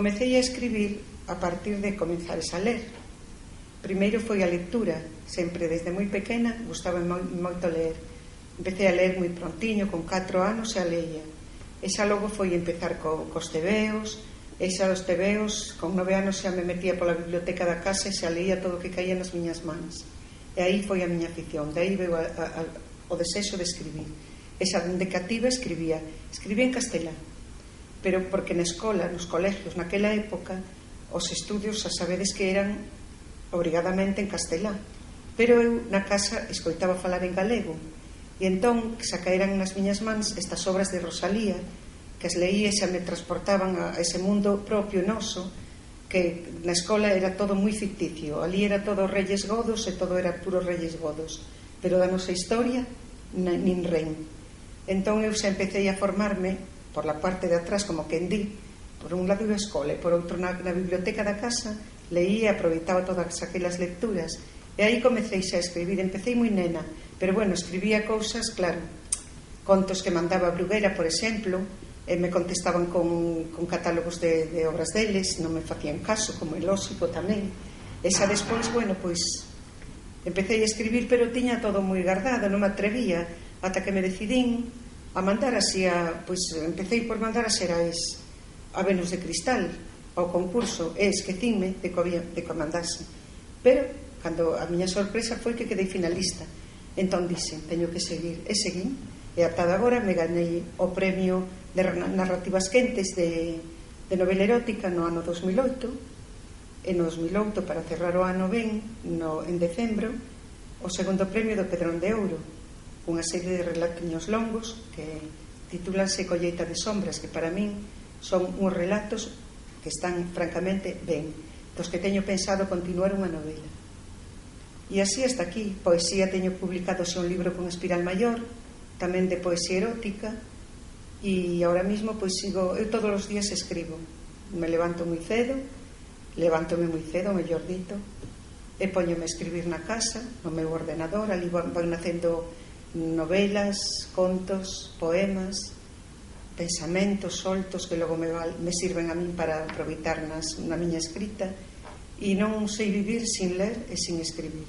Comecei a escribir a partir de comezares a ler. Primeiro foi a lectura, sempre desde moi pequena gustaba moito ler. Empecé a ler moi prontiño, con 4 anos e a leía. E xa logo foi empezar cos tebeos, e xa os tebeos, con 9 anos xa me metía pola biblioteca da casa e xa leía todo o que caía nas miñas mans. E aí foi a miña afición, de aí veo o desexo de escribir. E xa dende cativa escribía en castelán, pero porque na escola, nos colegios, naquela época, os estudios, xa sabedes que eran obrigadamente en castelán, pero eu na casa escoitaba falar en galego, e entón xa caeran nas miñas mans estas obras de Rosalía, que as leía e xa me transportaban a ese mundo propio noso, que na escola era todo moi ficticio, ali era todo reyes godos e todo era puro reyes godos, pero da nosa historia nin ren. Entón eu xa empecé a formarme por la parte de atrás, como quen di, por un lado iba a escola e por outro na biblioteca da casa leía e aproveitaba todas aquelas lecturas, e aí comecei xa a escribir. Empecé moi nena, pero bueno, escribía cousas, claro, contos que mandaba a Bruguera, por exemplo, e me contestaban con catálogos de obras deles, non me facían caso, como é lóxico tamén. E xa despois, bueno, pois empecé a escribir, pero tiña todo moi guardado, non me atrevía, ata que me decidín a mandar así pois empecé por mandar a Xerais, a Venus de Cristal, ao concurso, e esquecínme de que mandase. Pero, cando a miña sorpresa foi que quedei finalista, entón dixen, teño que seguir, e seguín, e ata agora me ganei o premio de narrativas quentes de novela erótica no ano 2008, e no 2008, para cerrar o ano ben, en decembro, o segundo premio do Pedrón de Ouro, unha serie de relatiños longos que titulanse Colleita de sombras, que para min son uns relatos que están francamente ben, dos que teño pensado continuar unha novela. E así hasta aquí. Poesía teño publicado xa un libro con Espiral Maior, tamén de poesía erótica, e ahora mismo pois sigo, eu todos os días escribo, me levántome moi cedo, mellor dito, e poñome a escribir na casa, no meu ordenador, ali van nacendo novelas, contos, poemas, pensamentos soltos que logo me sirven a min para aproveitar na miña escrita, e non sei vivir sin ler e sin escribir.